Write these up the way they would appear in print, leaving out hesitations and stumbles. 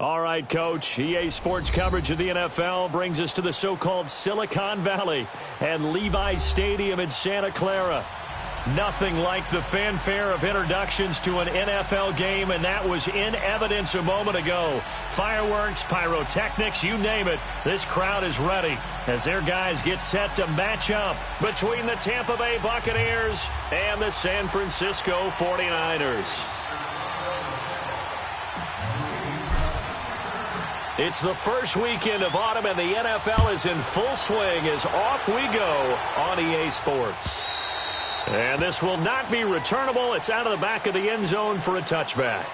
All right, Coach. EA Sports coverage of the NFL brings us to the so-called Silicon Valley and Levi's Stadium in Santa Clara. Nothing like the fanfare of introductions to an NFL game, and that was in evidence a moment ago. Fireworks, pyrotechnics, you name it. This crowd is ready as their guys get set to match up between the Tampa Bay Buccaneers and the San Francisco 49ers. It's the first weekend of autumn, and the NFL is in full swing as off we go on EA Sports. And this will not be returnable. It's out of the back of the end zone for a touchback.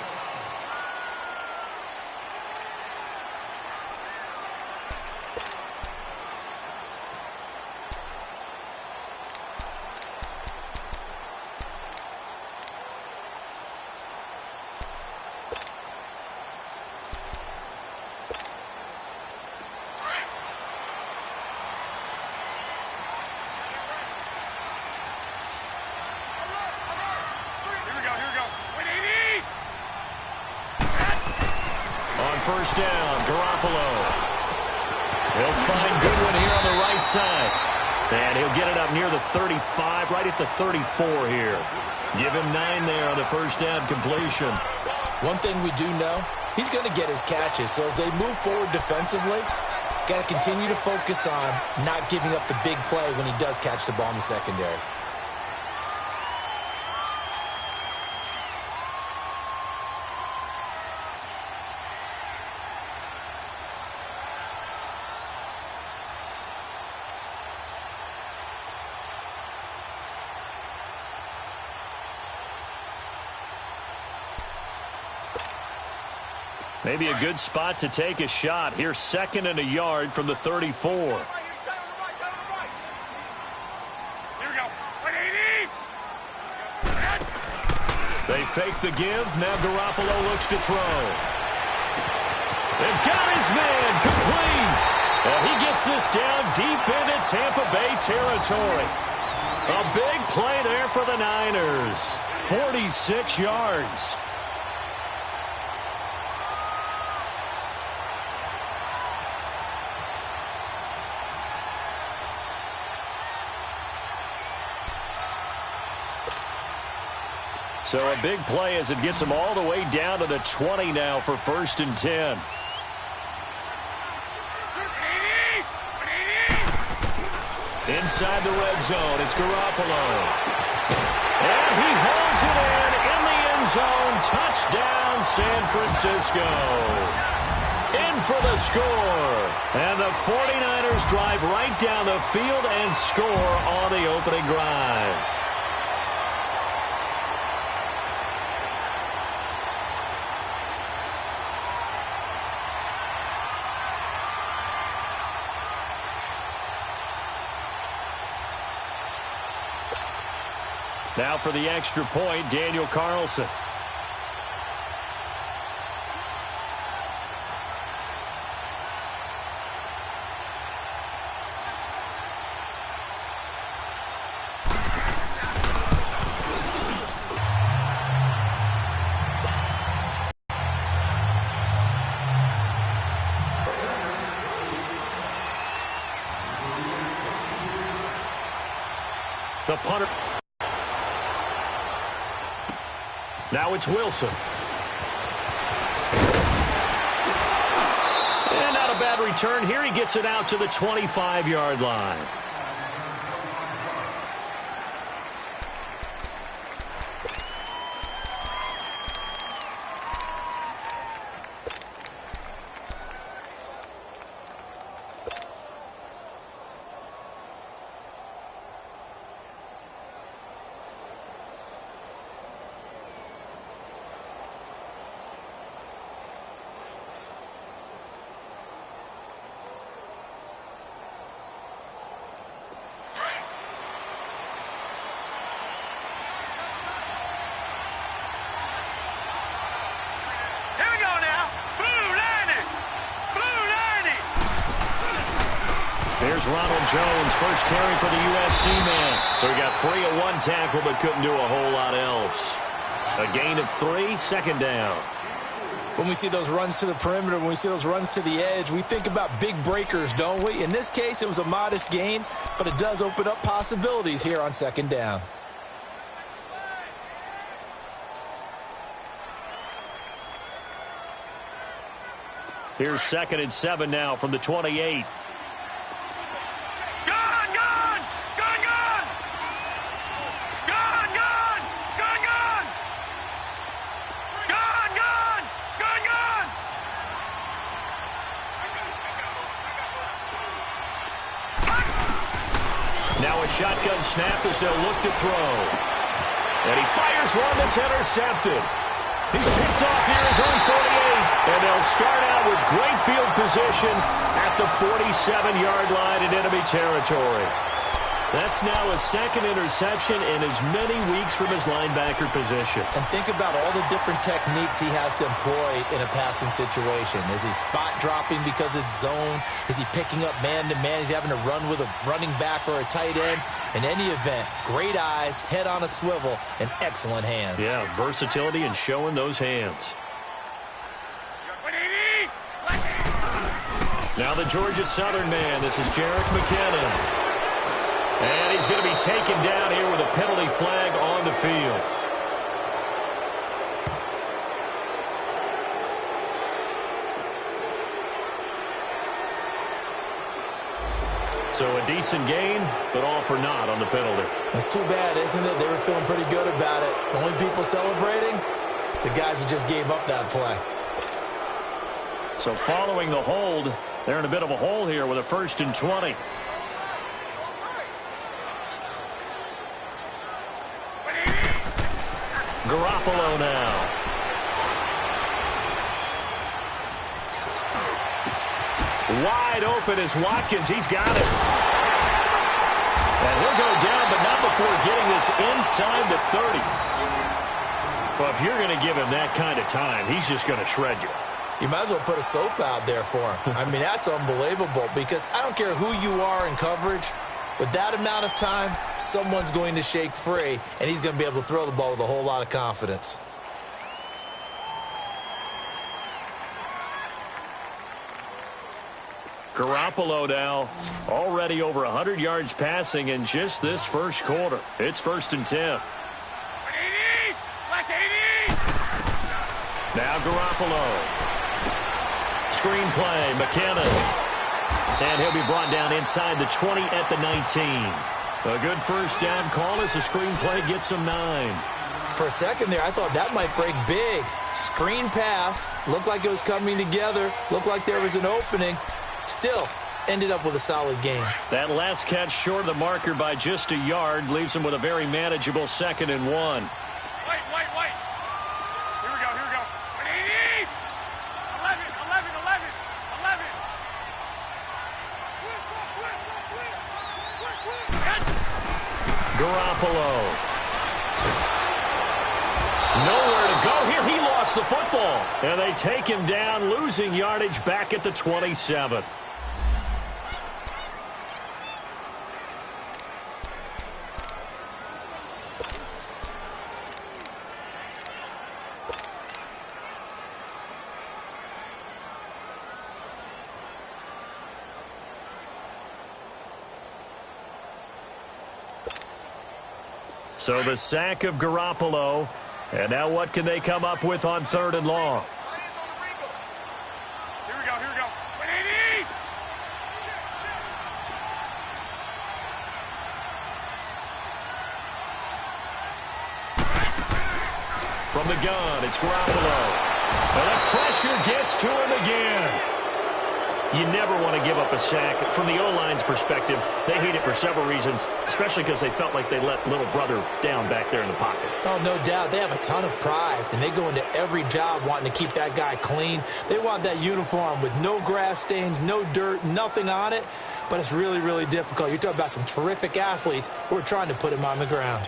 First down, Garoppolo. He'll find Goodwin here on the right side. And he'll get it up near the 35, right at the 34 here. Give him 9 there on the first down completion. One thing we do know, he's going to get his catches. So as they move forward defensively, got to continue to focus on not giving up the big play when he does catch the ball in the secondary. Maybe a good spot to take a shot. Here, 2nd and a yard from the 34. Here we go. They fake the give. Now Garoppolo looks to throw. They've got his man complete. And he gets this down deep into Tampa Bay territory. A big play there for the Niners. 46 yards. So a big play as it gets them all the way down to the 20 now for 1st and 10. Inside the red zone, it's Garoppolo. And he hauls it in the end zone. Touchdown, San Francisco. In for the score. And the 49ers drive right down the field and score on the opening drive. Now for the extra point, Daniel Carlson. The punter. Now it's Wilson. And not a bad return here. He gets it out to the 25-yard line. There's Ronald Jones, first carry for the USC man. So he got free of one tackle but couldn't do a whole lot else. A gain of 3, 2nd down. When we see those runs to the perimeter, when we see those runs to the edge, we think about big breakers, don't we? In this case, it was a modest gain, but it does open up possibilities here on second down. Here's 2nd and 7 now from the 28. Now a shotgun snap as they'll look to throw. And he fires one that's intercepted. He's picked off here his own 48. And they'll start out with great field position at the 47-yard line in enemy territory. That's now a second interception in as many weeks from his linebacker position. And think about all the different techniques he has to employ in a passing situation. Is he spot dropping because it's zone? Is he picking up man-to-man? Is he having to run with a running back or a tight end? In any event, great eyes, head on a swivel, and excellent hands. Yeah, versatility and showing those hands. Now the Georgia Southern man. This is Jerick McKinnon. And he's going to be taken down here with a penalty flag on the field. So a decent gain, but all for naught on the penalty. It's too bad, isn't it? They were feeling pretty good about it. The only people celebrating, the guys who just gave up that play. So following the hold, they're in a bit of a hole here with a 1st and 20. Garoppolo now. Wide open is Watkins. He's got it. And he'll go down, but not before getting this inside the 30. Well, if you're going to give him that kind of time, he's just going to shred you. You might as well put a sofa out there for him. I mean, that's unbelievable because I don't care who you are in coverage. With that amount of time, someone's going to shake free, and he's going to be able to throw the ball with a whole lot of confidence. Garoppolo now already over 100 yards passing in just this first quarter. It's 1st and 10. Now Garoppolo. Screen play, McKinnon. And he'll be brought down inside the 20 at the 19. A good first down call as the screen play gets him 9. For a second there, I thought that might break big. Screen pass. Looked like it was coming together. Looked like there was an opening. Still, ended up with a solid game. That last catch short of the marker by just a yard leaves him with a very manageable 2nd and 1. Wait. Here we go. 11. Garoppolo. Nowhere to go here. He lost the football. And they take him down, losing yardage back at the 27. So the sack of Garoppolo. And now what can they come up with on 3rd and long? Here we go. From the gun, it's Garoppolo. And the pressure gets to him again. You never want to give up a sack. From the O-line's perspective, they hate it for several reasons, especially because they felt like they let little brother down back there in the pocket. Oh, no doubt. They have a ton of pride, and they go into every job wanting to keep that guy clean. They want that uniform with no grass stains, no dirt, nothing on it. But it's really, really difficult. You're talking about some terrific athletes who are trying to put him on the ground.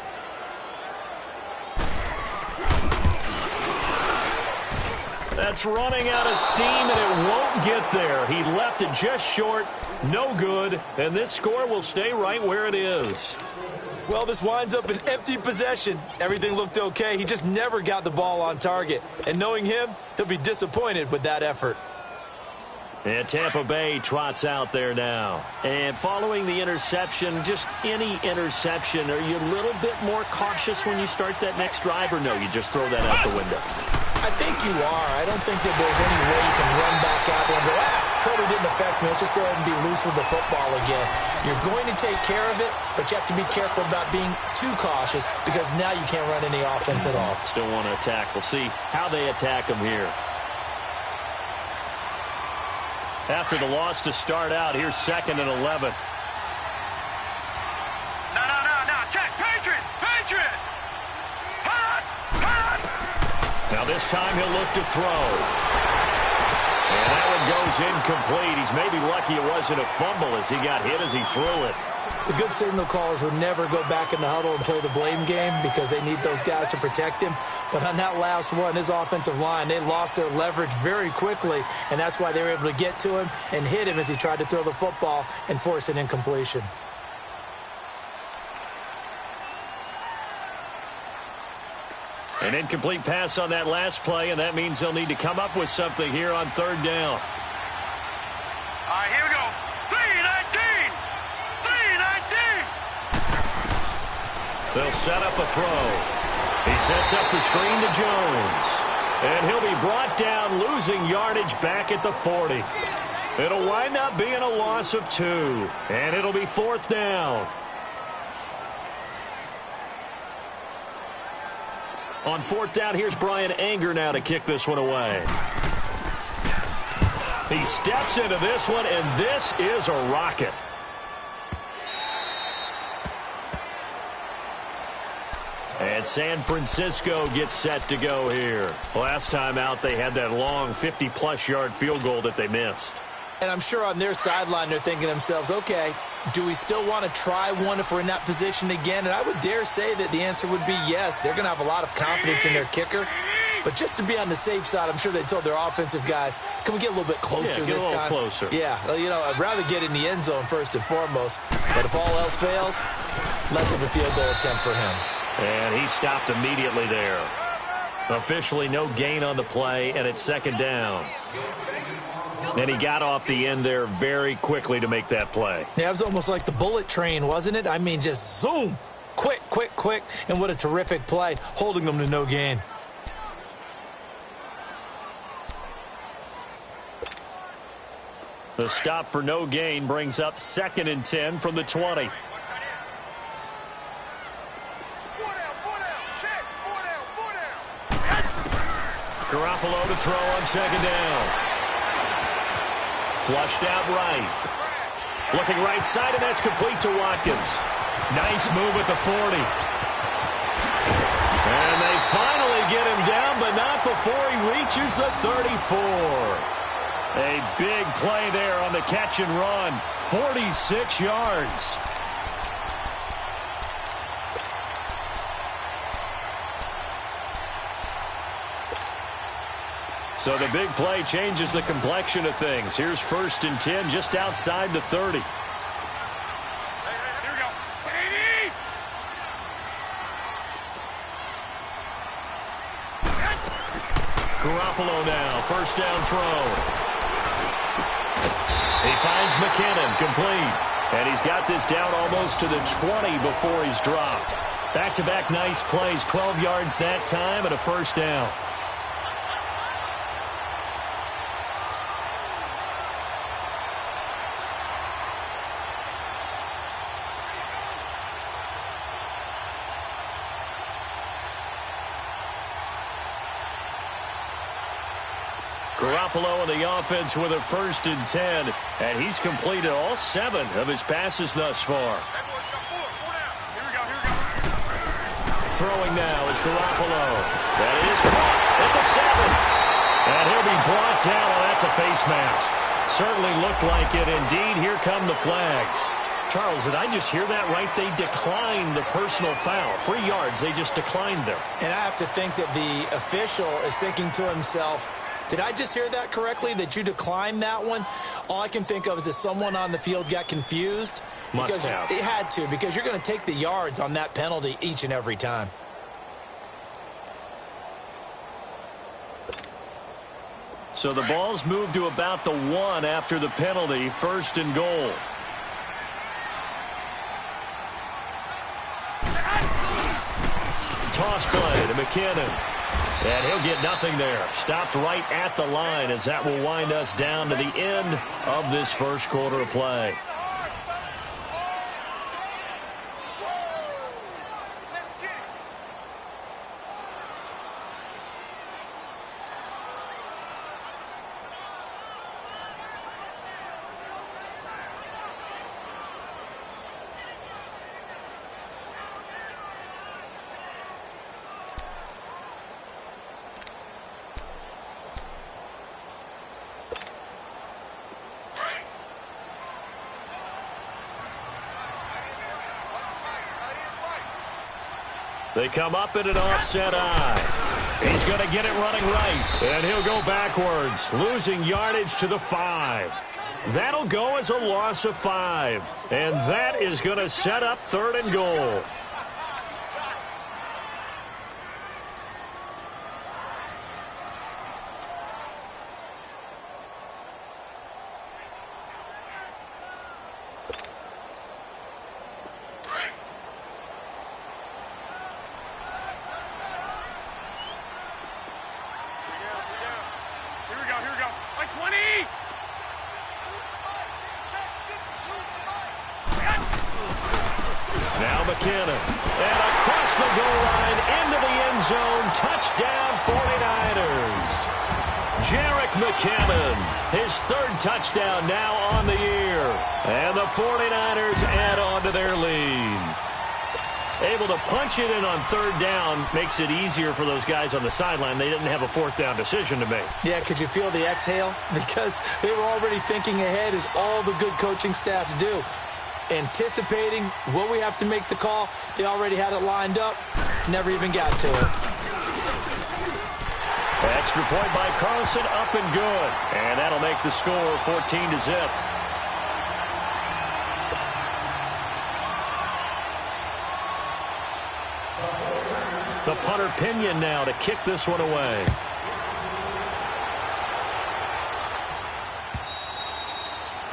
That's running out of steam, and it won't get there. He left it just short, no good, and this score will stay right where it is. Well, this winds up an empty possession. Everything looked okay. He just never got the ball on target. And knowing him, he'll be disappointed with that effort. And Tampa Bay trots out there now. And following the interception, just any interception, are you a little bit more cautious when you start that next drive, or no, you just throw that out the window? I think you are. I don't think that there's any way you can run back out there and go, totally didn't affect me. Let's just go ahead and be loose with the football again. You're going to take care of it, but you have to be careful about being too cautious because now you can't run any offense at all. Still want to attack. We'll see how they attack him here. After the loss to start out, here's 2nd and 11. No. Check. Patriot. Hot. Now this time he'll look to throw. And that one goes incomplete. He's maybe lucky it wasn't a fumble as he got hit as he threw it. The good signal callers would never go back in the huddle and play the blame game because they need those guys to protect him. But on that last one, his offensive line, they lost their leverage very quickly, and that's why they were able to get to him and hit him as he tried to throw the football and force an incompletion. An incomplete pass on that last play, and that means they'll need to come up with something here on 3rd down. All right, here we go. 3-19. They'll set up a throw. He sets up the screen to Jones. And he'll be brought down, losing yardage back at the 40. It'll wind up being a loss of 2. And it'll be 4th down. On 4th down, here's Brian Anger now to kick this one away. He steps into this one, and this is a rocket. And San Francisco gets set to go here. Last time out, they had that long 50-plus yard field goal that they missed. And I'm sure on their sideline they're thinking to themselves, okay, do we still want to try one if we're in that position again? And I would dare say that the answer would be yes. They're going to have a lot of confidence in their kicker. But just to be on the safe side, I'm sure they told their offensive guys, can we get a little bit closer this time? Closer. Yeah, well, I'd rather get in the end zone first and foremost. But if all else fails, less of a field goal attempt for him. And he stopped immediately there. Officially no gain on the play, and it's 2nd down. And he got off the end there very quickly to make that play. Yeah, it was almost like the bullet train, wasn't it? I mean, just zoom. Quick. And what a terrific play, holding them to no gain. The stop for no gain brings up 2nd and 10 from the 20. Garoppolo to throw on 2nd down. Flushed out right. Looking right side, and that's complete to Watkins. Nice move at the 40. And they finally get him down, but not before he reaches the 34. A big play there on the catch and run. 46 yards. So the big play changes the complexion of things. Here's 1st and 10 just outside the 30. Here we go. 80. Garoppolo now, 1st down throw. He finds McKinnon, complete. And he's got this down almost to the 20 before he's dropped. Back-to-back nice plays, 12 yards that time and a 1st down. Garoppolo in the offense with a 1st and 10, and he's completed all 7 of his passes thus far. Here we go. Throwing now is Garoppolo. That is caught at the 7. And he'll be brought down. Oh, that's a face mask. Certainly looked like it. Indeed, here come the flags. Charles, did I just hear that right? They declined the personal foul. 3 yards, they just declined them. And I have to think that the official is thinking to himself, Did I just hear that correctly, that you declined that one? All I can think of is that someone on the field got confused. Must have. It had to, because you're going to take the yards on that penalty each and every time. So the ball's moved to about the 1 after the penalty, 1st and goal. Toss play to McKinnon. And he'll get nothing there. Stopped right at the line as that will wind us down to the end of this first quarter of play. They come up in an offset eye. He's going to get it running right. And he'll go backwards, losing yardage to the 5. That'll go as a loss of 5. And that is going to set up 3rd and goal. Now McKinnon. And across the goal line into the end zone. Touchdown 49ers. Jerick McKinnon. His 3rd touchdown now on the year. And the 49ers add on to their lead. Able to punch it in on 3rd down makes it easier for those guys on the sideline. They didn't have a 4th down decision to make. Yeah, could you feel the exhale? Because they were already thinking ahead, as all the good coaching staffs do. Anticipating what we have to make the call. They already had it lined up. Never even got to it. Extra point by Carlson, up and good. And that'll make the score 14-0. The punter Pinion now to kick this one away.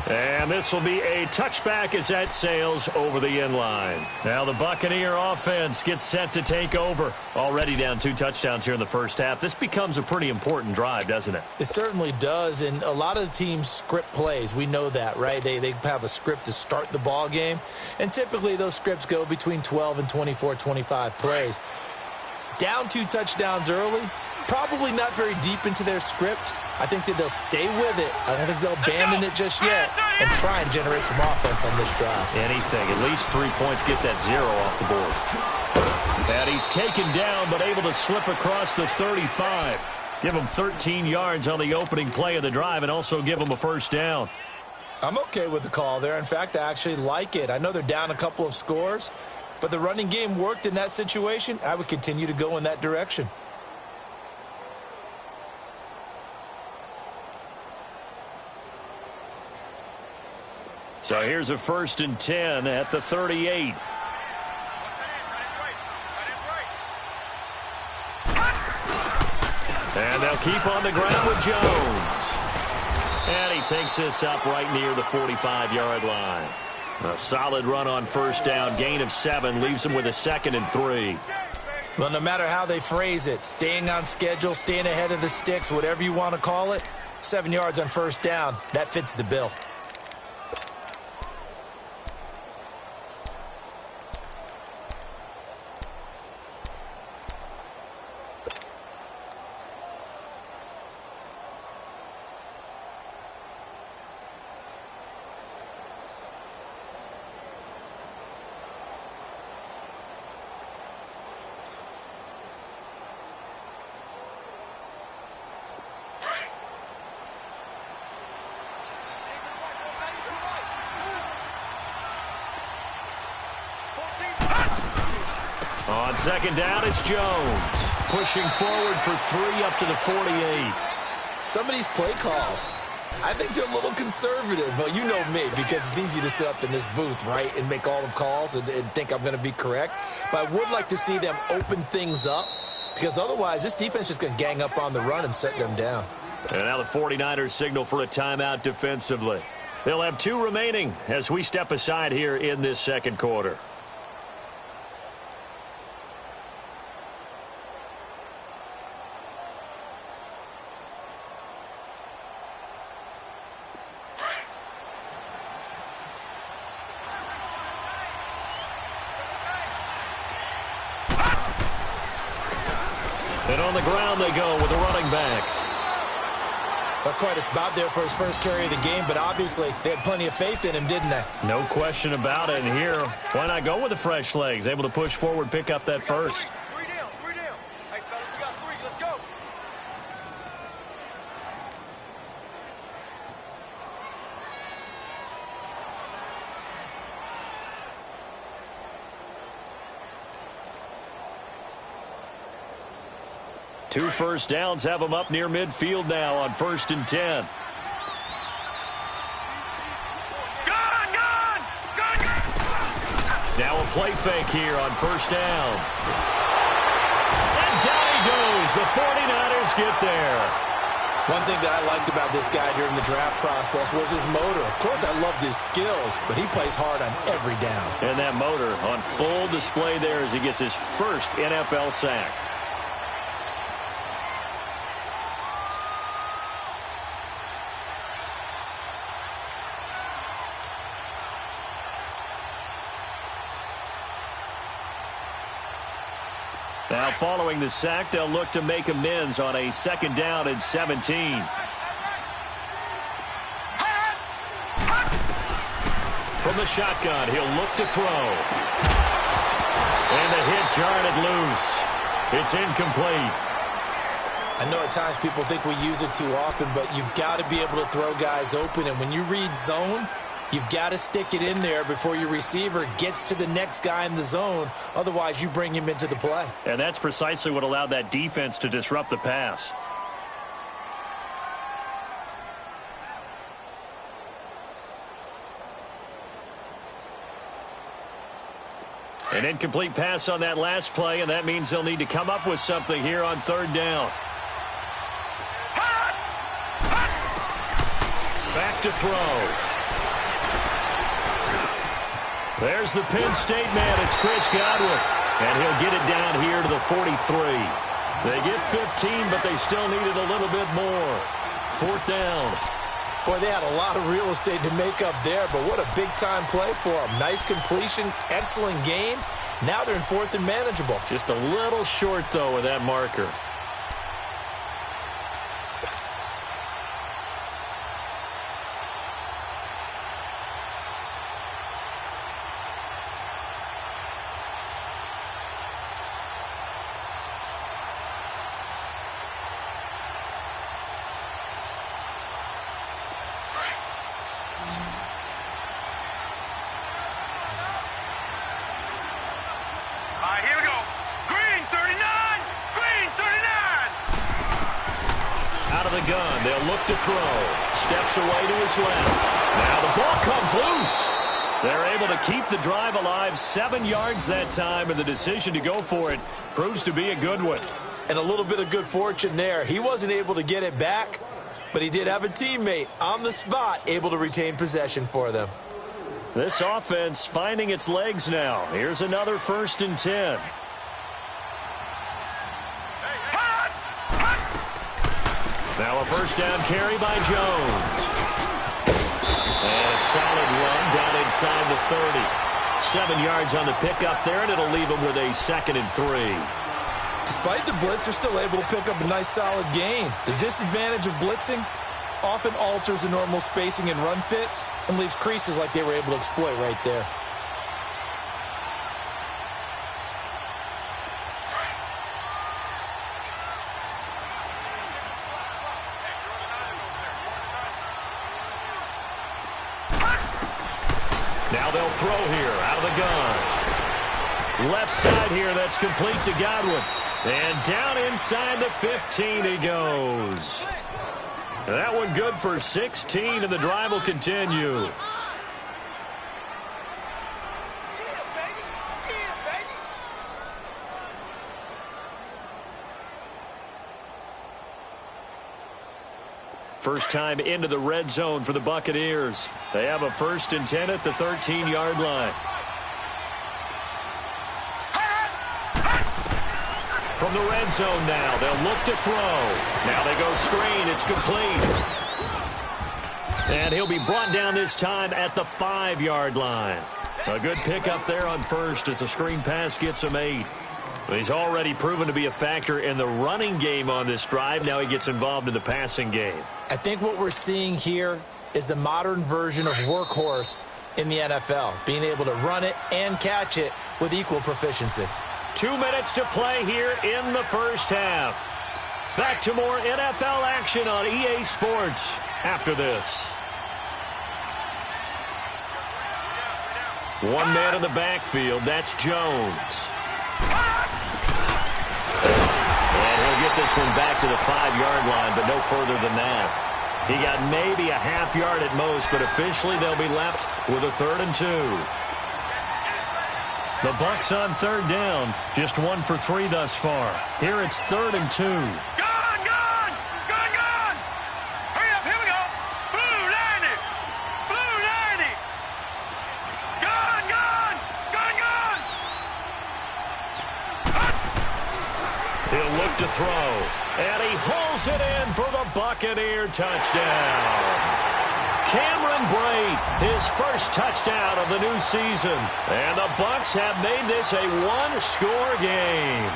And this will be a touchback as that sails over the end line. Now the Buccaneer offense gets set to take over. Already down 2 touchdowns here in the first half. This becomes a pretty important drive, doesn't it? It certainly does, and a lot of the teams script plays. We know that, right? They have a script to start the ball game, and typically those scripts go between 12 and 24, 25 plays. Down 2 touchdowns early, probably not very deep into their script. I think that they'll stay with it. I don't think they'll abandon it just yet and try and generate some offense on this drive. Anything. At least 3 points, get that 0 off the board. And he's taken down but able to slip across the 35. Give him 13 yards on the opening play of the drive and also give him a 1st down. I'm okay with the call there. In fact, I actually like it. I know they're down a couple of scores, but the running game worked in that situation. I would continue to go in that direction. So here's a 1st and 10 at the 38. And they'll keep on the ground with Jones. And he takes this up right near the 45-yard line. A solid run on 1st down. Gain of 7 leaves him with a 2nd and 3. Well, no matter how they phrase it, staying on schedule, staying ahead of the sticks, whatever you want to call it, 7 yards on 1st down, that fits the bill. On 2nd down, it's Jones. Pushing forward for 3 up to the 48. Some of these play calls, I think they're a little conservative. But you know me, because it's easy to sit up in this booth, right, and make all the calls and think I'm going to be correct. But I would like to see them open things up, because otherwise this defense is going to gang up on the run and set them down. And now the 49ers signal for a timeout defensively. They'll have 2 remaining as we step aside here in this second quarter. And on the ground they go with a running back. That's quite a spot there for his first carry of the game, but obviously they had plenty of faith in him, didn't they? No question about it. And here, why not go with the fresh legs? Able to push forward, pick up that first. 3 down. Hey, fellas, we got 3. Let's go. Two first downs have them up near midfield now on 1st and 10. Now a play fake here on 1st down. And down he goes. The 49ers get there. One thing that I liked about this guy during the draft process was his motor. Of course, I loved his skills, but he plays hard on every down. And that motor on full display there as he gets his first NFL sack. Now following the sack, they'll look to make amends on a 2nd down and 17. From the shotgun, he'll look to throw. And the hit jarred it loose. It's incomplete. I know at times people think we use it too often, but you've got to be able to throw guys open. And when you read zone, you've got to stick it in there before your receiver gets to the next guy in the zone. Otherwise, you bring him into the play. And that's precisely what allowed that defense to disrupt the pass. An incomplete pass on that last play, and that means they'll need to come up with something here on 3rd down. Back to throw. There's the Penn State man. It's Chris Godwin. And he'll get it down here to the 43. They get 15, but they still needed a little bit more. 4th down. Boy, they had a lot of real estate to make up there, but what a big-time play for them. Nice completion, excellent game. Now they're in 4th and manageable. Just a little short, though, with that marker. Here we go. Green 39. Green 39. Out of the gun, they'll look to throw. Steps away to his left. Now the ball comes loose. They're able to keep the drive alive. 7 yards that time, and the decision to go for it proves to be a good one. And a little bit of good fortune there. He wasn't able to get it back, but he did have a teammate on the spot able to retain possession for them. This offense finding its legs now. Here's another 1st and 10. Now a 1st down carry by Jones. And a solid run down inside the 30. 7 yards on the pickup there, and it'll leave them with a 2nd and 3. Despite the blitz, they're still able to pick up a nice solid gain. The disadvantage of blitzing often alters the normal spacing and run fits and leaves creases like they were able to exploit right there. Now they'll throw here out of the gun. Left side here, that's complete to Godwin. And down inside the 15 he goes. That one good for 16, and the drive will continue. First time into the red zone for the Buccaneers. They have a 1st and 10 at the 13-yard line. From the red zone now, they'll look to throw. Now they go screen. It's complete. And he'll be brought down this time at the 5-yard line. A good pickup there on first as the screen pass gets him 8. He's already proven to be a factor in the running game on this drive. Now he gets involved in the passing game. I think what we're seeing here is the modern version of workhorse in the NFL, being able to run it and catch it with equal proficiency. 2 minutes to play here in the first half. Back to more NFL action on EA Sports after this. One man in the backfield, that's Jones. And he'll get this one back to the 5-yard line, but no further than that. He got maybe a half yard at most, but officially they'll be left with a 3rd and 2. The Bucs on 3rd down, just 1 for 3 thus far. Here it's 3rd and 2. Gone! Hurry up, here we go. Blue 90. Gone! He'll look to throw, and he hauls it in for the Buccaneer touchdown. Cameron Brate, his first touchdown of the new season. And the Bucs have made this a one-score game.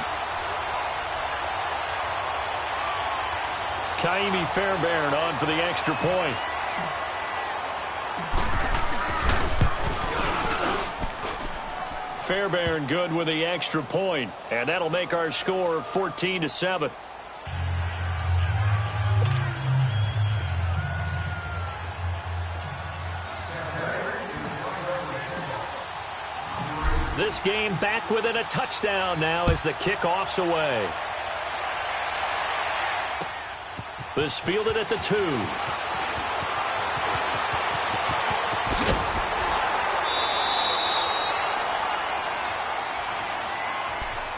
Kaimi Fairbairn on for the extra point. Fairbairn good with the extra point, and that'll make our score 14-7. This game back within a touchdown now as the kickoff's away. This fielded at the 2.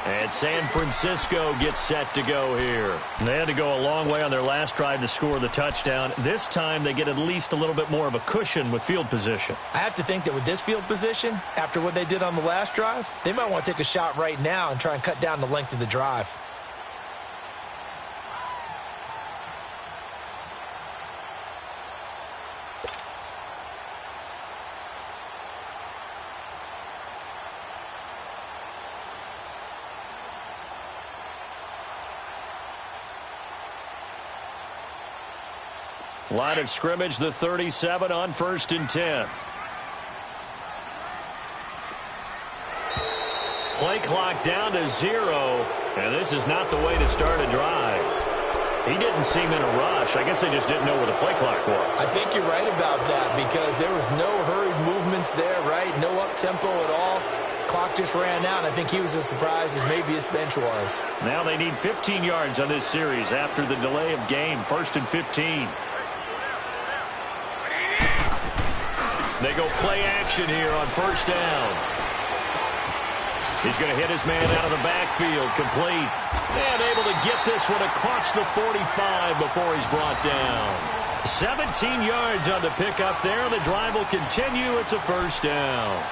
And San Francisco gets set to go here. They had to go a long way on their last drive to score the touchdown. This time they get at least a little bit more of a cushion with field position. I have to think that with this field position, after what they did on the last drive, they might want to take a shot right now and try and cut down the length of the drive. Line of scrimmage, the 37 on 1st and 10. Play clock down to 0, and this is not the way to start a drive. He didn't seem in a rush. I guess they just didn't know where the play clock was. I think you're right about that because there was no hurried movements there, right? No up-tempo at all. Clock just ran out, and I think he was as surprised as maybe his bench was. Now they need 15 yards on this series after the delay of game. 1st and 15. They go play action here on 1st down. He's going to hit his man out of the backfield, complete. And able to get this one across the 45 before he's brought down. 17 yards on the pickup there. The drive will continue. It's a 1st down.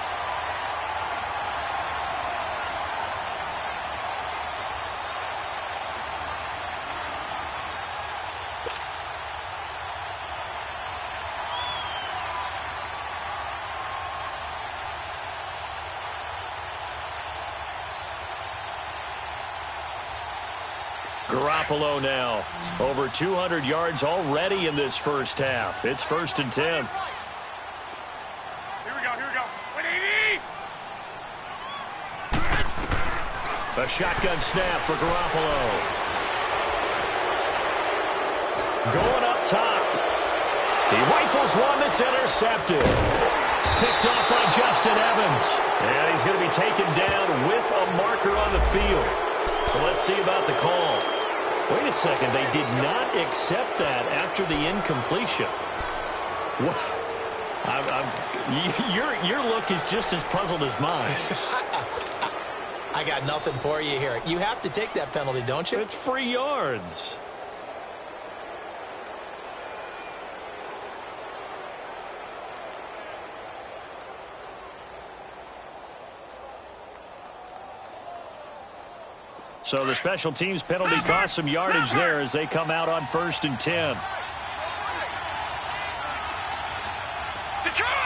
Garoppolo now. Over 200 yards already in this first half. It's 1st and 10. Here we go. 180. A shotgun snap for Garoppolo. Going up top. He rifles one that's intercepted. Picked off by Justin Evans. And he's going to be taken down with a marker on the field. So let's see about the call. Wait a second. They did not accept that after the incompletion. Your look is just as puzzled as mine. I got nothing for you here. You have to take that penalty, don't you? It's free yards. So the special teams penalty cost some yardage there as they come out on 1st and 10. Detroit!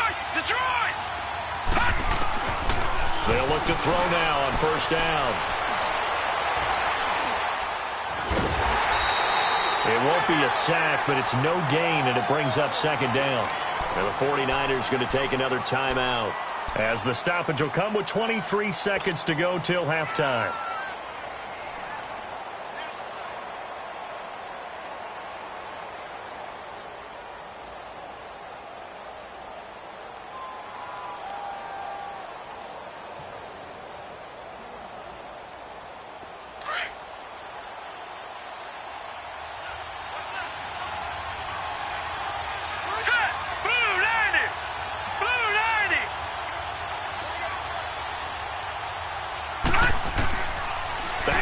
They'll look to throw now on 1st down. It won't be a sack, but it's no gain, and it brings up 2nd down. And the 49ers going to take another timeout as the stoppage will come with 23 seconds to go till halftime.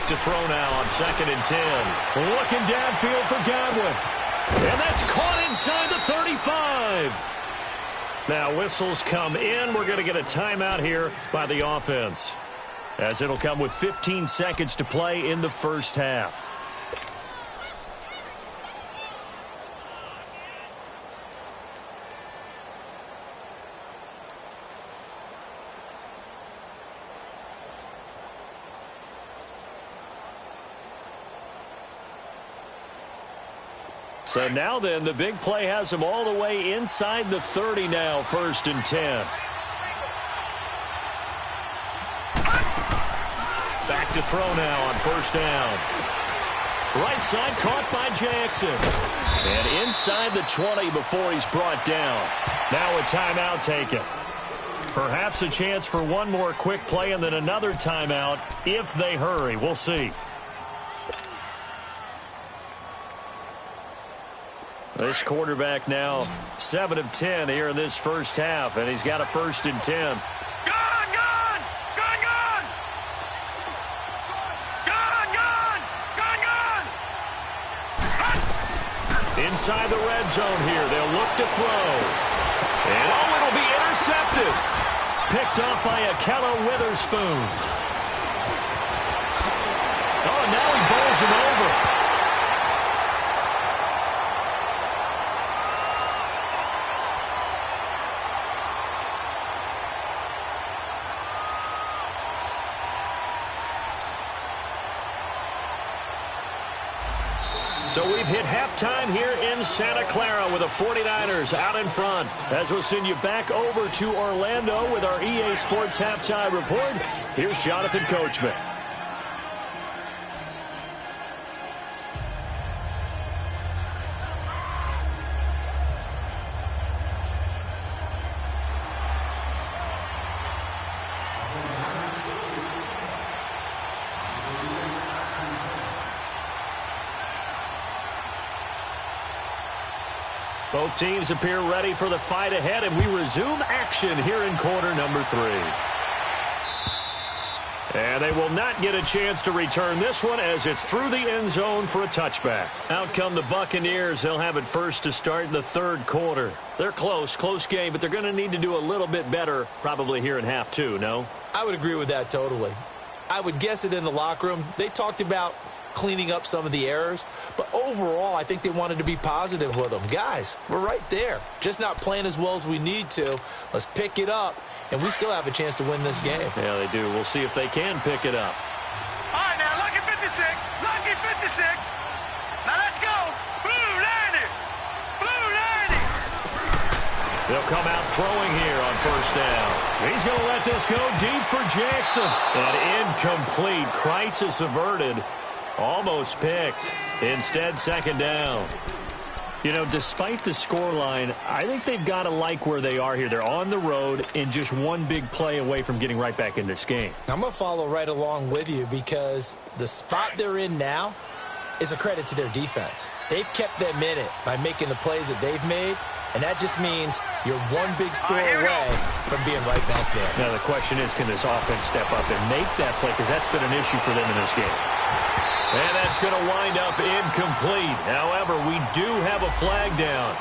To throw now on 2nd and 10. Looking downfield for Godwin. And that's caught inside the 35. Now whistles come in. We're going to get a timeout here by the offense, as it'll come with 15 seconds to play in the first half. So now then, the big play has them all the way inside the 30 now, 1st and 10. Back to throw now on 1st down. Right side caught by Jackson. And inside the 20 before he's brought down. Now a timeout taken. Perhaps a chance for one more quick play and then another timeout if they hurry. We'll see. This quarterback now 7 of 10 here in this first half, and he's got a 1st and 10. Gone! Inside the red zone here, they'll look to throw. And it'll be intercepted. Picked off by Akella Witherspoon. Oh, now he bowls him over. So we've hit halftime here in Santa Clara with the 49ers out in front. As we'll send you back over to Orlando with our EA Sports Halftime Report, here's Jonathan Coachman. Both teams appear ready for the fight ahead, and we resume action here in quarter number 3. And they will not get a chance to return this one as it's through the end zone for a touchback. Out come the Buccaneers. They'll have it first to start in the 3rd quarter. They're close game, but they're going to need to do a little bit better probably here in half 2, no? I would agree with that totally. I would guess it in the locker room. They talked about cleaning up some of the errors, but overall I think they wanted to be positive with them. Guys, we're right there, just not playing as well as we need to. Let's pick it up, and we still have a chance to win this game. Yeah, they do. We'll see if they can pick it up. All right, now, lucky 56. Lucky 56. Now, let's go. Blue 90. Blue 90. They'll come out throwing here on 1st down. He's going to let this go deep for Jackson. And incomplete. Crisis averted. Almost picked. Instead, 2nd down. You know, despite the scoreline, I think they've got to like where they are here. They're on the road and just one big play away from getting right back in this game. I'm going to follow right along with you because the spot they're in now, is a credit to their defense. They've kept them in it by making the plays that they've made, and that just means you're one big score away from being right back there. Now the question is, can this offense step up and make that play? Because that's been an issue for them in this game. And that's going to wind up incomplete. However, we do have a flag down.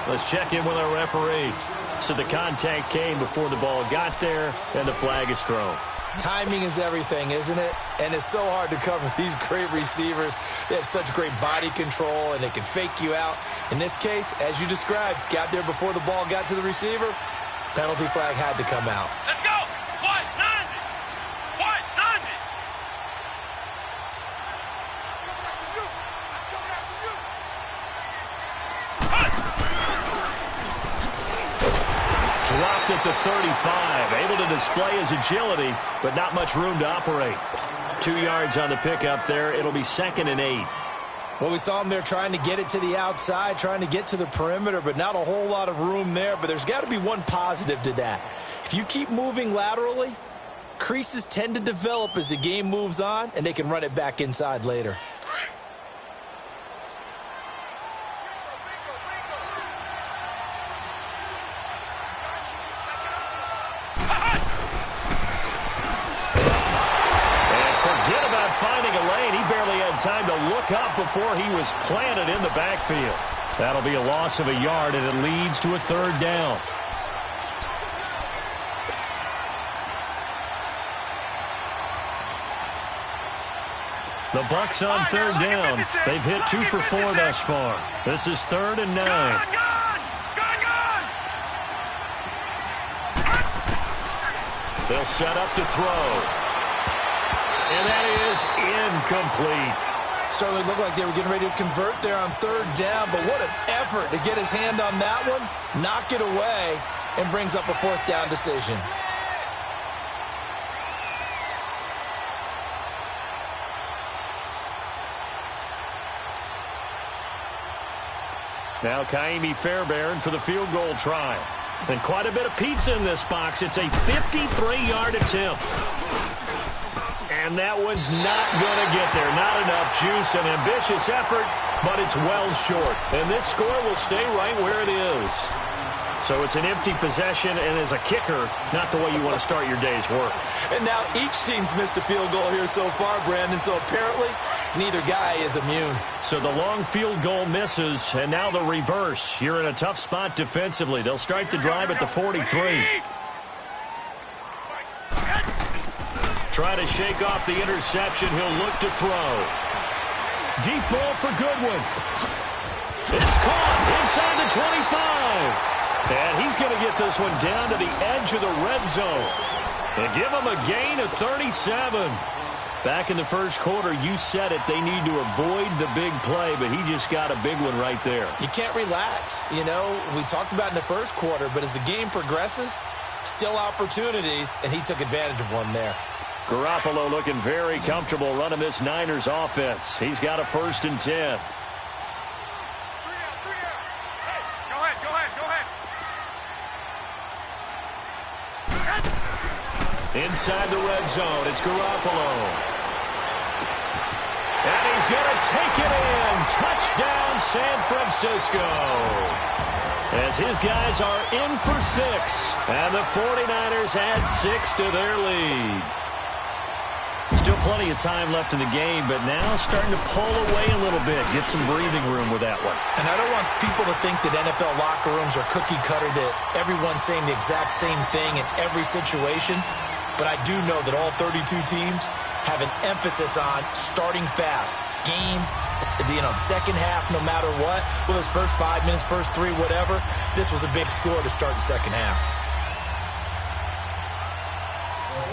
Let's check in with our referee. So the contact came before the ball got there, and the flag is thrown. Timing is everything, isn't it? And it's so hard to cover these great receivers. They have such great body control, and they can fake you out. In this case, as you described, got there before the ball got to the receiver. Penalty flag had to come out. Let's go! 190! 190! Dropped at the 35, able to display his agility, but not much room to operate. 2 yards on the pickup there. It'll be 2nd and 8. Well, we saw him there trying to get it to the outside, trying to get to the perimeter, but not a whole lot of room there. But there's got to be one positive to that. If you keep moving laterally, creases tend to develop as the game moves on, and they can run it back inside later. Finding a lane, he barely had time to look up before he was planted in the backfield. That'll be a loss of a yard, and it leads to a 3rd down. The Bucs on 3rd down. They've hit 2 for 4 thus far. This is 3rd and 9. They'll set up to throw. And that is incomplete. Certainly looked like they were getting ready to convert there on 3rd down, but what an effort to get his hand on that one, knock it away, and brings up a 4th down decision. Now Kaimi Fairbairn for the field goal try. And quite a bit of pizza in this box. It's a 53-yard attempt. And that one's not going to get there. Not enough juice, an ambitious effort, but it's well short. And this score will stay right where it is. So it's an empty possession, and as a kicker, not the way you want to start your day's work. And now each team's missed a field goal here so far, Brandon, so apparently neither guy is immune. So the long field goal misses, and now the reverse. You're in a tough spot defensively. They'll start the drive at the 43. Try to shake off the interception. He'll look to throw. Deep ball for Goodwin. It's caught inside the 25. And he's going to get this one down to the edge of the red zone. And give him a gain of 37. Back in the first quarter, you said it, they need to avoid the big play, but he just got a big one right there. You can't relax. You know, we talked about in the first quarter, but as the game progresses, still opportunities, and he took advantage of one there. Garoppolo looking very comfortable running this Niners offense. He's got a 1st and 10. Inside the red zone, it's Garoppolo. And he's going to take it in. Touchdown, San Francisco. As his guys are in for 6. And the 49ers add 6 to their lead. Still plenty of time left in the game, but now starting to pull away a little bit. Get some breathing room with that one. And I don't want people to think that NFL locker rooms are cookie cutter, that everyone's saying the exact same thing in every situation. But I do know that all 32 teams have an emphasis on starting fast. Game, second half, no matter what. Whether it's first 5 minutes, first 3, whatever. This was a big score to start the second half.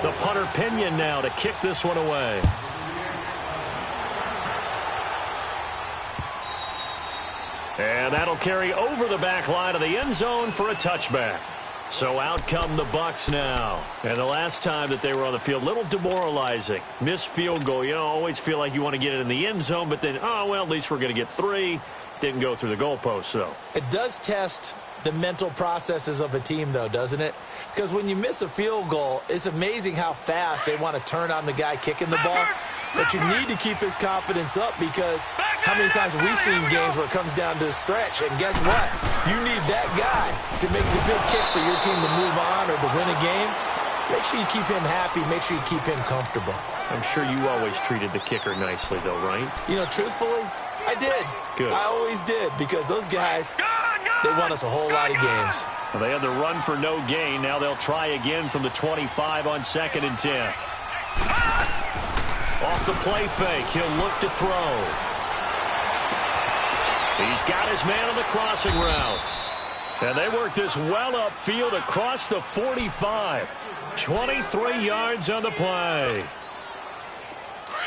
The punter Pinion now to kick this one away. And that'll carry over the back line of the end zone for a touchback. So out come the Bucs now. And the last time that they were on the field, little demoralizing. Missed field goal. You always feel like you want to get it in the end zone, but then, oh, well, at least we're going to get 3. Didn't go through the goalpost, though. It does test the mental processes of a team, though, doesn't it? Because when you miss a field goal, it's amazing how fast they want to turn on the guy kicking the ball. But you need to keep his confidence up because How many times have we seen games where it comes down to a stretch, and guess what? You need that guy to make the big kick for your team to move on or to win a game. Make sure you keep him happy. Make sure you keep him comfortable. I'm sure you always treated the kicker nicely, though, right? You know, truthfully, I did. Good. I always did, because those guys, they won us a whole lot of games. Well, they had the run for no gain. Now they'll try again from the 25 on 2nd and 10. Off the play fake, he'll look to throw. He's got his man on the crossing route. And they work this well upfield across the 45. 23 yards on the play.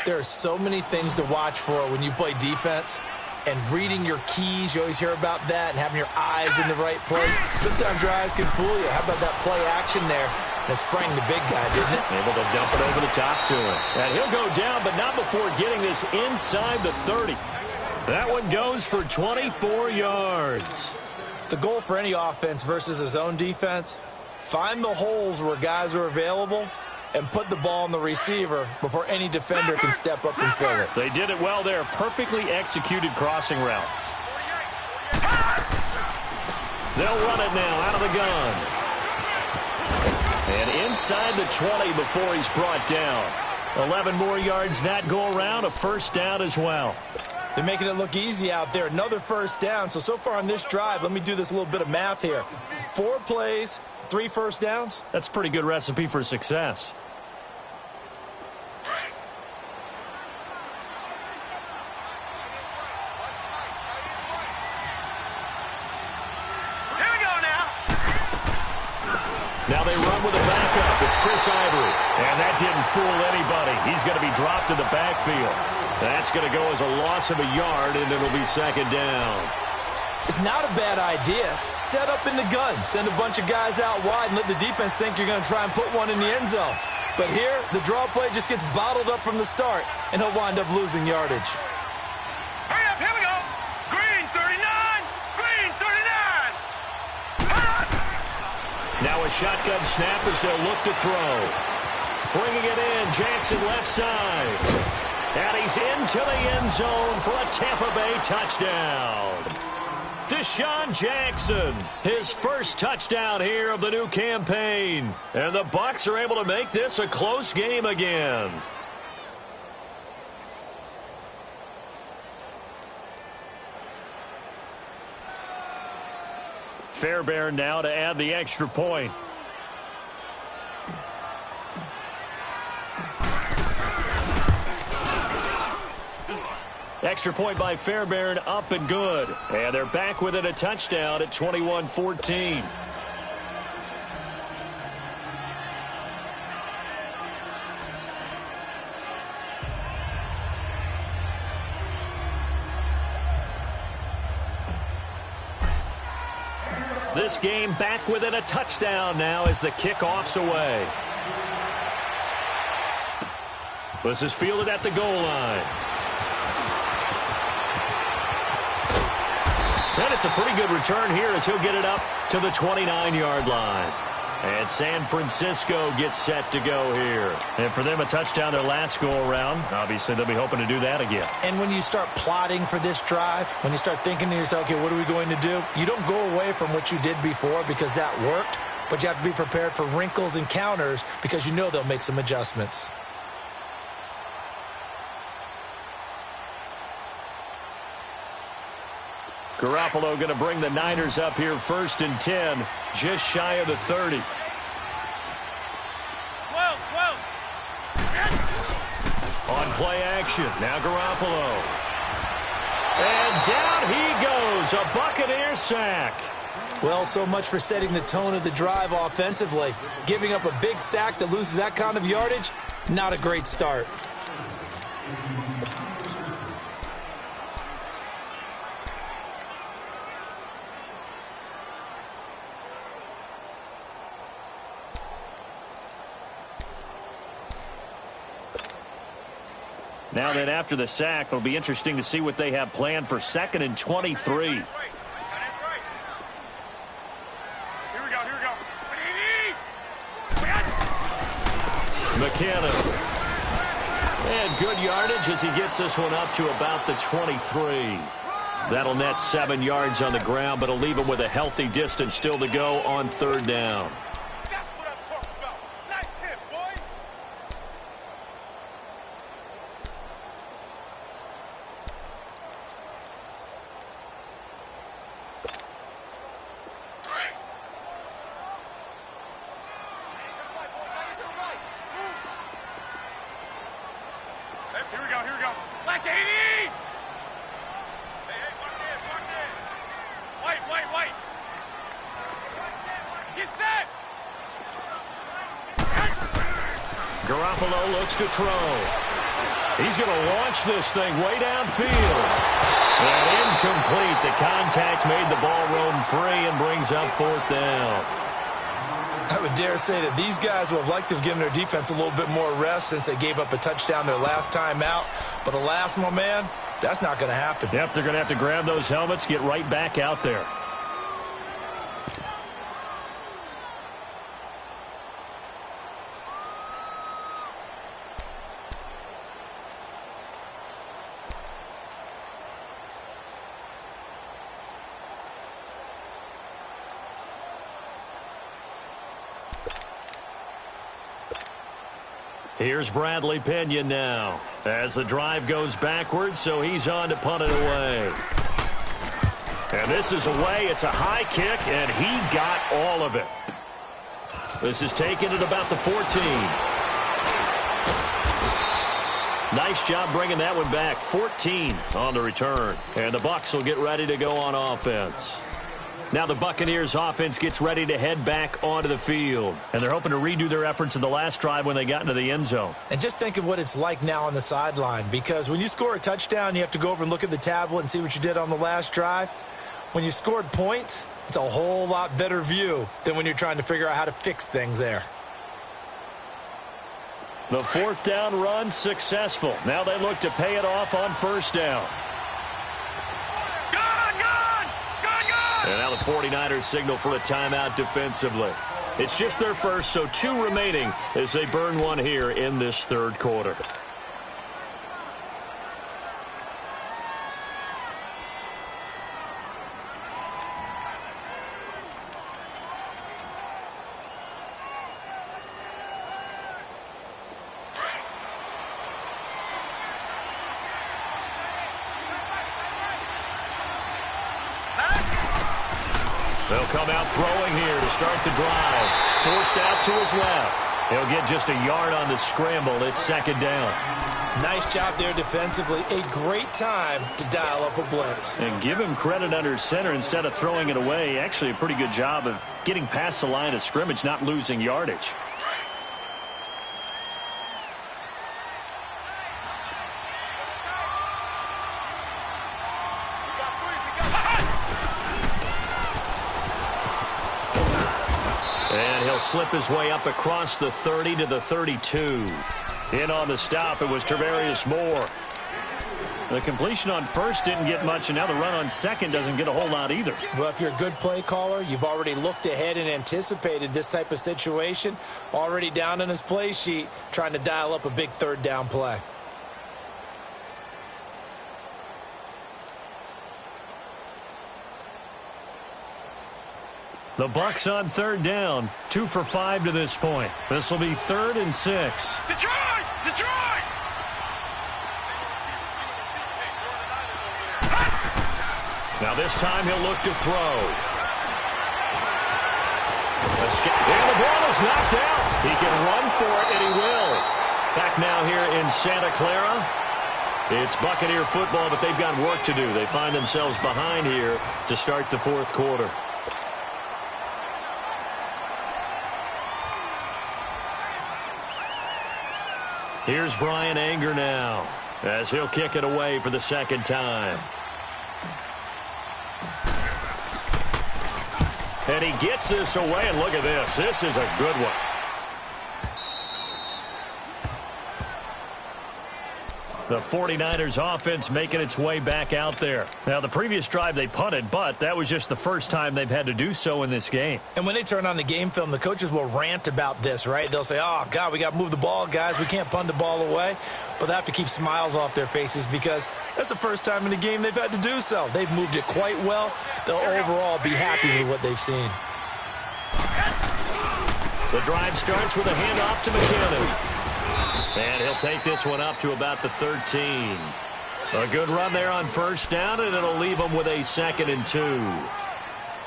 There are so many things to watch for when you play defense. And reading your keys, you always hear about that, and having your eyes in the right place. Sometimes your eyes can fool you. How about that play action there? And it sprang the big guy, didn't it? Able to dump it over the top to him. And he'll go down, but not before getting this inside the 30. That one goes for 24 yards. The goal for any offense versus a zone defense, find the holes where guys are available and put the ball on the receiver before any defender can step up and fill it. They did it well there. Perfectly executed crossing route. They'll run it now out of the gun. And inside the 20 before he's brought down. 11 more yards that go around, a first down as well. They're making it look easy out there. Another first down. So far on this drive, let me do this little bit of math here. 4 plays, 3 first downs. That's a pretty good recipe for success. Here we go now. Now they run with a backup. It's Chris Ivory. And that didn't fool anybody. He's going to be dropped in the backfield. That's going to go as a loss of a yard, and it'll be 2nd down. It's not a bad idea. Set up in the gun. Send a bunch of guys out wide and let the defense think you're going to try and put one in the end zone. But here, the draw play just gets bottled up from the start, and he'll wind up losing yardage. Hurry up, here we go. Green 39, green 39. Now a shotgun snap as they'll look to throw. Bringing it in, Jackson left side. And he's into the end zone for a Tampa Bay touchdown. Deshaun Jackson, his first touchdown here of the new campaign. And the Bucs are able to make this a close game again. Fairbairn now to add the extra point. Extra point by Fairbairn, up and good. And they're back within a touchdown at 21-14. This game back within a touchdown now as the kickoff's away. This is fielded at the goal line. And it's a pretty good return here as he'll get it up to the 29-yard line. And San Francisco gets set to go here. And for them, a touchdown their last go-around. Obviously, they'll be hoping to do that again. And when you start plotting for this drive, when you start thinking to yourself, okay, what are we going to do? You don't go away from what you did before because that worked, but you have to be prepared for wrinkles and counters because you know they'll make some adjustments. Garoppolo going to bring the Niners up here 1st and 10, just shy of the 30. 12. On play action, now Garoppolo. And down he goes, a Buccaneer sack. Well, so much for setting the tone of the drive offensively. Giving up a big sack that loses that kind of yardage, not a great start. Now then, after the sack, it'll be interesting to see what they have planned for 2nd and 23. Here we go. McKinnon. And good yardage as he gets this one up to about the 23. That'll net 7 yards on the ground, but it'll leave him with a healthy distance still to go on third down. That's what I'm talking about. Nice hit, boy. Here we go, here we go. Black 80! Hey, watch it, watch it. White. Get set! Garoppolo looks to throw. He's going to launch this thing way downfield. And incomplete. The contact made the ball roam free and brings up fourth down. I would dare say that these guys would have liked to have given their defense a little bit more rest since they gave up a touchdown their last time out. But alas, my man, that's not going to happen. Yep, they're going to have to grab those helmets, get right back out there. Here's Bradley Pinion now as the drive goes backwards, so he's on to punt it away. And this is away. It's a high kick, and he got all of it. This is taken at about the 14. Nice job bringing that one back. 14 on the return. And the Bucs will get ready to go on offense. Now the Buccaneers offense gets ready to head back onto the field. And they're hoping to redo their efforts in the last drive when they got into the end zone. And just think of what it's like now on the sideline, because when you score a touchdown, you have to go over and look at the tablet and see what you did on the last drive. When you scored points, it's a whole lot better view than when you're trying to figure out how to fix things there. The fourth down run successful. Now they look to pay it off on first down. And now the 49ers signal for a timeout defensively. It's just their first, so 2 remaining as they burn one here in this third quarter. They'll come out throwing here to start the drive. Forced out to his left. He'll get just a yard on the scramble. It's second down. Nice job there defensively. A great time to dial up a blitz. And give him credit under center instead of throwing it away. Actually a pretty good job of getting past the line of scrimmage, not losing yardage. Slip his way up across the 30 to the 32. In on the stop, it was Tarvarius Moore. The completion on first didn't get much, and now the run on second doesn't get a whole lot either. Well, if you're a good play caller, you've already looked ahead and anticipated this type of situation. Already down on his play sheet, trying to dial up a big third down play. The Bucs on third down, 2 for 5 to this point. This will be 3rd and 6. Detroit! Detroit! Now this time he'll look to throw. And the ball is knocked out. He can run for it, and he will. Back now here in Santa Clara. It's Buccaneer football, but they've got work to do. They find themselves behind here to start the fourth quarter. Here's Brian Anger now as he'll kick it away for the second time. And he gets this away, and look at this. This is a good one. The 49ers offense making its way back out there. Now, the previous drive they punted, but that was just the first time they've had to do so in this game. And when they turn on the game film, the coaches will rant about this, right? They'll say, oh, God, we got to move the ball, guys. We can't punt the ball away. But they have to keep smiles off their faces because that's the first time in the game they've had to do so. They've moved it quite well. They'll overall be happy with what they've seen. The drive starts with a handoff to McKinnon. And he'll take this one up to about the 13. A good run there on first down, and it'll leave him with a 2nd and 2.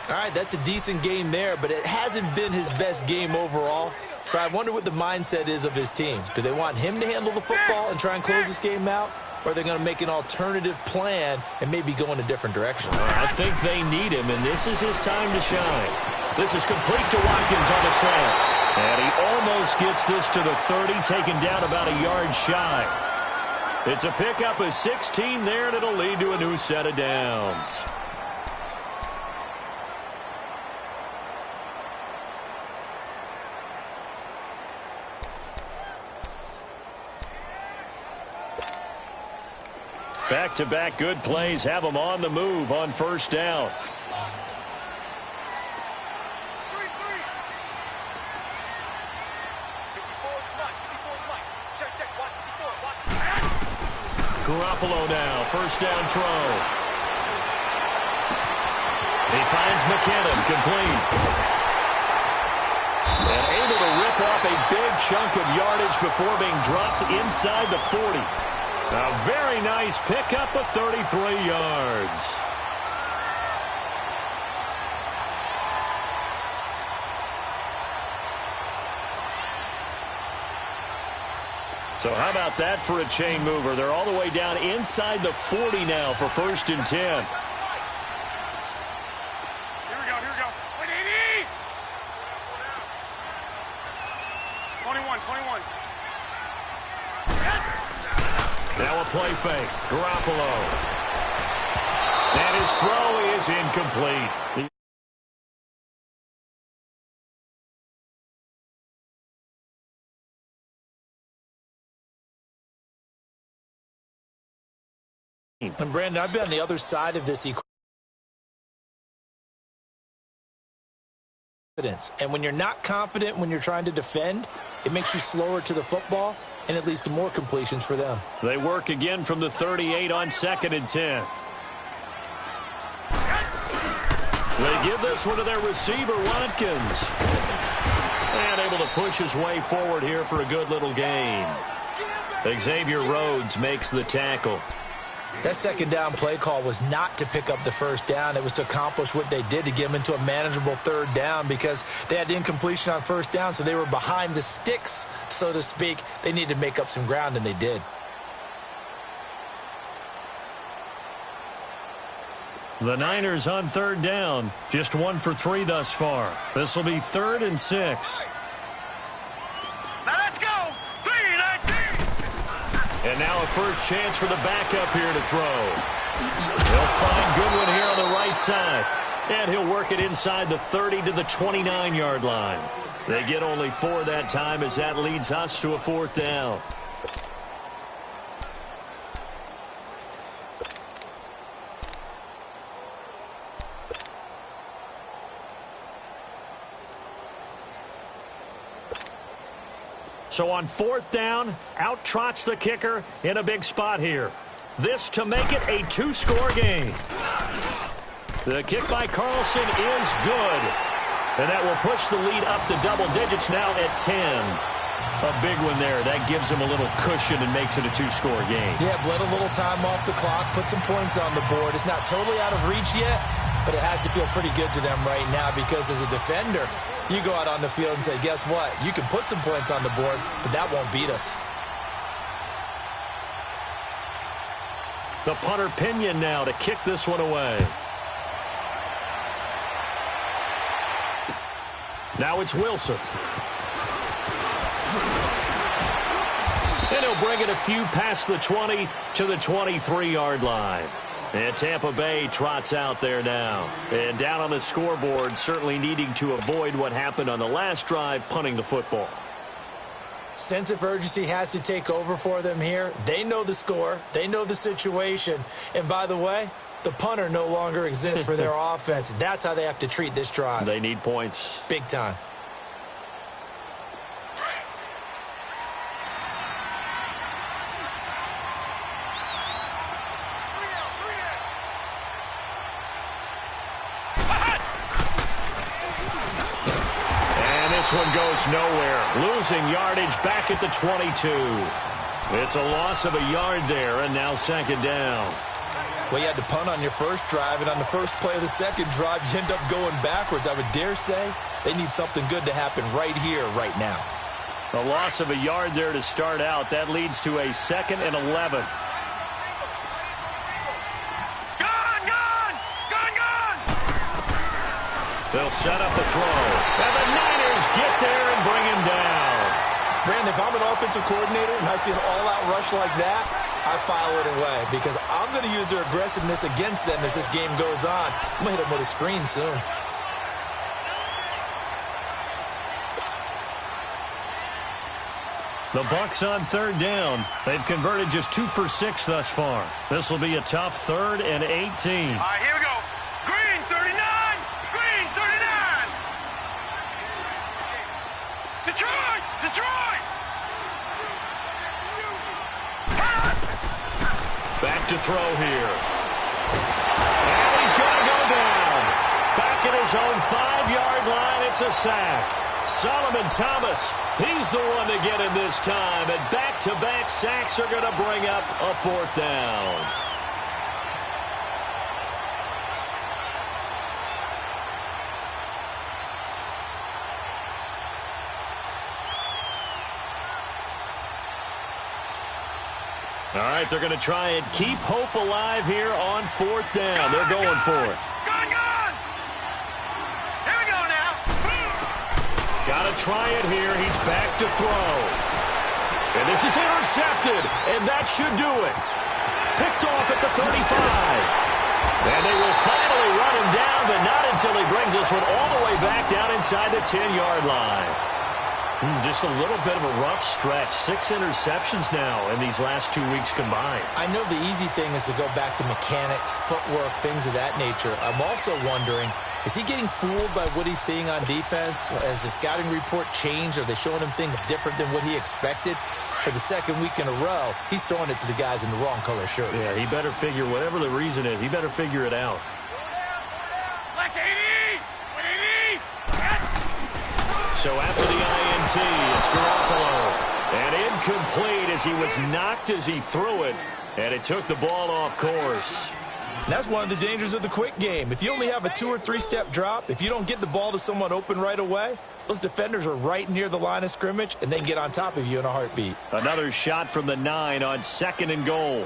All right, that's a decent game there, but it hasn't been his best game overall. So I wonder what the mindset is of his team. Do they want him to handle the football and try and close this game out? Or are they going to make an alternative plan and maybe go in a different direction? I think they need him, and this is his time to shine. This is complete to Watkins on the slant. And he almost gets this to the 30, taken down about a yard shy. It's a pickup of 16 there, and it'll lead to a new set of downs. Back-to-back good plays have them on the move on first down. Garoppolo now, first down throw. He finds McKinnon, complete. And able to rip off a big chunk of yardage before being dropped inside the 40. A very nice pickup of 33 yards. So how about that for a chain mover? They're all the way down inside the 40 now for 1st and 10. Here we go, here we go. 21. Now a play fake. Garoppolo. And his throw is incomplete. And Brandon, I've been on the other side of this equation. And when you're not confident when you're trying to defend, it makes you slower to the football, and it leads to more completions for them. They work again from the 38 on 2nd and 10. They give this one to their receiver, Watkins. And able to push his way forward here for a good little gain. Xavier Rhodes makes the tackle. That second down play call was not to pick up the first down. It was to accomplish what they did to get them into a manageable 3rd down because they had incompletion on first down, so they were behind the sticks, so to speak. They needed to make up some ground, and they did. The Niners on 3rd down, just 1 for 3 thus far. This will be 3rd and 6. Now let's go. 3-19. And now a first chance for the backup here to throw. He'll find Goodwin here on the right side. And he'll work it inside the 30 to the 29-yard line. They get only 4 that time as that leads us to a 4th down. So on 4th down, out trots the kicker in a big spot here. This to make it a 2-score game. The kick by Carlson is good. And that will push the lead up to double digits now at 10. A big one there. That gives them a little cushion and makes it a 2-score game. Yeah, bled a little time off the clock, put some points on the board. It's not totally out of reach yet, but it has to feel pretty good to them right now because as a defender, you go out on the field and say, guess what? You can put some points on the board, but that won't beat us. The punter Pinion now to kick this one away. Now it's Wilson. And he'll bring it a few past the 20 to the 23-yard line. And Tampa Bay trots out there now. And down on the scoreboard, certainly needing to avoid what happened on the last drive, punting the football. Sense of urgency has to take over for them here. They know the score. They know the situation. And by the way, the punter no longer exists for their offense. That's how they have to treat this drive. They need points. Big time. One goes nowhere. Losing yardage back at the 22. It's a loss of a yard there, and now second down. Well, you had to punt on your first drive, and on the first play of the second drive, you end up going backwards. I would dare say they need something good to happen right here, right now. A loss of a yard there to start out. That leads to a 2nd and 11. They'll set up the throw. And the Niners get there and bring him down. Brandon, if I'm an offensive coordinator and I see an all-out rush like that, I file it away because I'm going to use their aggressiveness against them as this game goes on. I'm going to hit them with a screen soon. The Bucs on third down. They've converted just 2 for 6 thus far. This will be a tough 3rd and 18. All right, here we go. Green, 39. Green, 39. Detroit, Detroit. Back to throw here. And he's going to go down. Back at his own 5-yard line, it's a sack. Solomon Thomas, he's the one to get him this time. And back-to-back sacks are going to bring up a 4th down. All right, they're going to try and keep hope alive here on 4th down. They're going for it. Gone! Here we go now. Got to try it here. He's back to throw. And this is intercepted, and that should do it. Picked off at the 35. And they will finally run him down, but not until he brings this one all the way back down inside the 10-yard line. Just a little bit of a rough stretch. 6 interceptions now in these last 2 weeks combined. I know the easy thing is to go back to mechanics, footwork, things of that nature. I'm also wondering, is he getting fooled by what he's seeing on defense? Has the scouting report changed? Are they showing him things different than what he expected? For the 2nd week in a row, he's throwing it to the guys in the wrong color shirts. Yeah, he better figure, whatever the reason is, he better figure it out. Like 80! 180! Yes! So after the INT, it's Garoppolo. And incomplete as he was knocked as he threw it. And it took the ball off course. And that's one of the dangers of the quick game. If you only have a 2- or 3-step drop, if you don't get the ball to someone open right away, those defenders are right near the line of scrimmage, and they can get on top of you in a heartbeat. Another shot from the 9 on 2nd and goal.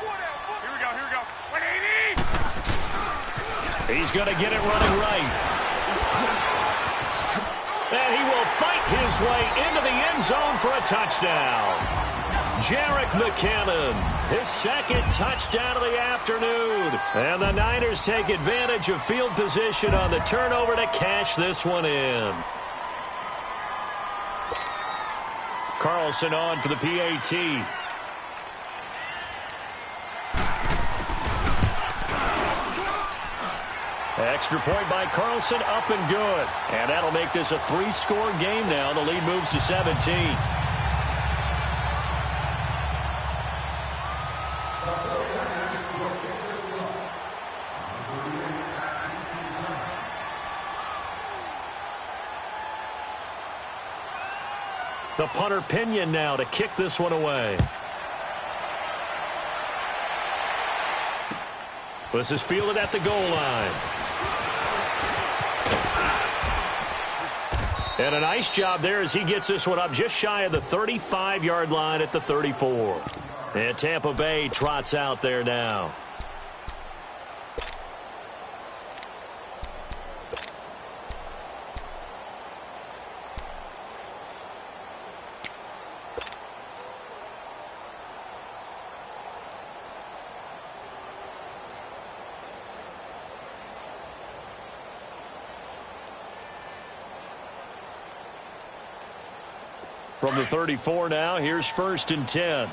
Here we go. 180! He's going to get it running right. And he will fight his way into the end zone for a touchdown. Jerick McKinnon, his 2nd touchdown of the afternoon. And the Niners take advantage of field position on the turnover to cash this one in. Carlson on for the PAT. Extra point by Carlson, up and good. And that'll make this a 3-score game now. The lead moves to 17. The punter Pinion now to kick this one away. This is fielded at the goal line. And a nice job there as he gets this one up just shy of the 35-yard line at the 34. And Tampa Bay trots out there now. From the 34 now, here's 1st and 10.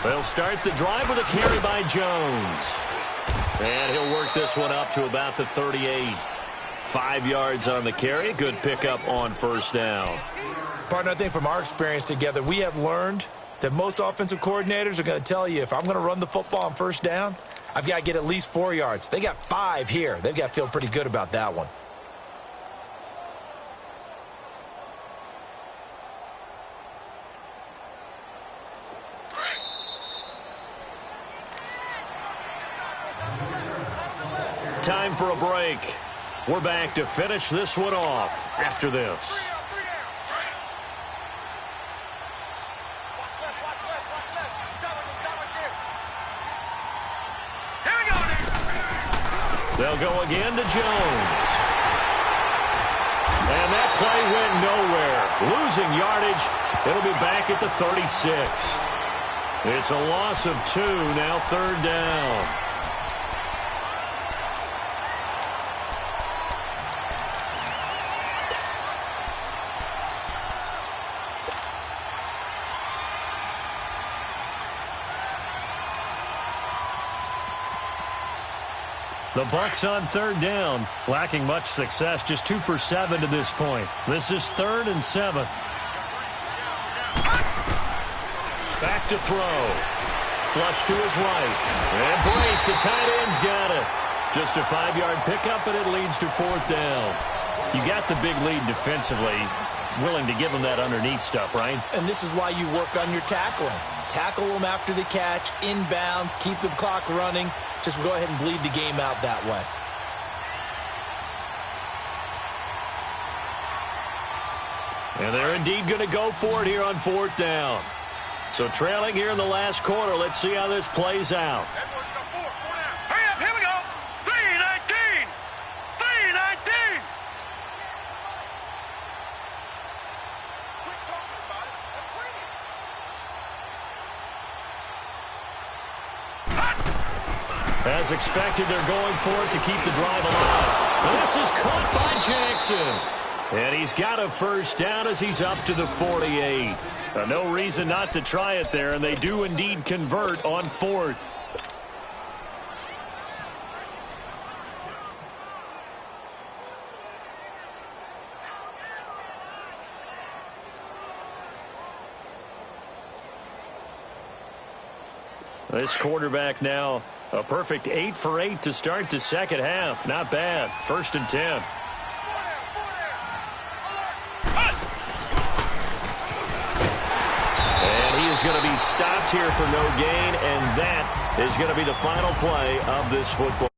They'll start the drive with a carry by Jones. And he'll work this one up to about the 38. 5 yards on the carry. Good pickup on 1st down. Partner, I think from our experience together, we have learned that most offensive coordinators are going to tell you, if I'm going to run the football on 1st down, I've got to get at least 4 yards. They got 5 here. They've got to feel pretty good about that one. Time for a break. We're back to finish this one off after this. They'll go again to Jones. And that play went nowhere. Losing yardage. It'll be back at the 36. It's a loss of 2, now 3rd down. The Bucs on 3rd down, lacking much success, just 2 for 7 to this point. This is 3rd and 7. Back to throw. Flush to his right. And Blake, the tight end's got it. Just a 5-yard pickup, and it leads to 4th down. You got the big lead defensively. Willing to give them that underneath stuff, right? And this is why you work on your tackling. Tackle them after the catch, inbounds, keep the clock running. Just go ahead and bleed the game out that way. And they're indeed going to go for it here on 4th down. So trailing here in the last quarter. Let's see how this plays out. Hurry up, here we go. 3:19. 3:19. Quit talking about it and bring it. As expected, they're going for it to keep the drive alive. This is caught by Jackson. And he's got a 1st down as he's up to the 48. No reason not to try it there, and they do indeed convert on 4th. This quarterback now a perfect 8 for 8 to start the second half. Not bad. 1st and 10. And he is going to be stopped here for no gain, and that is going to be the final play of this football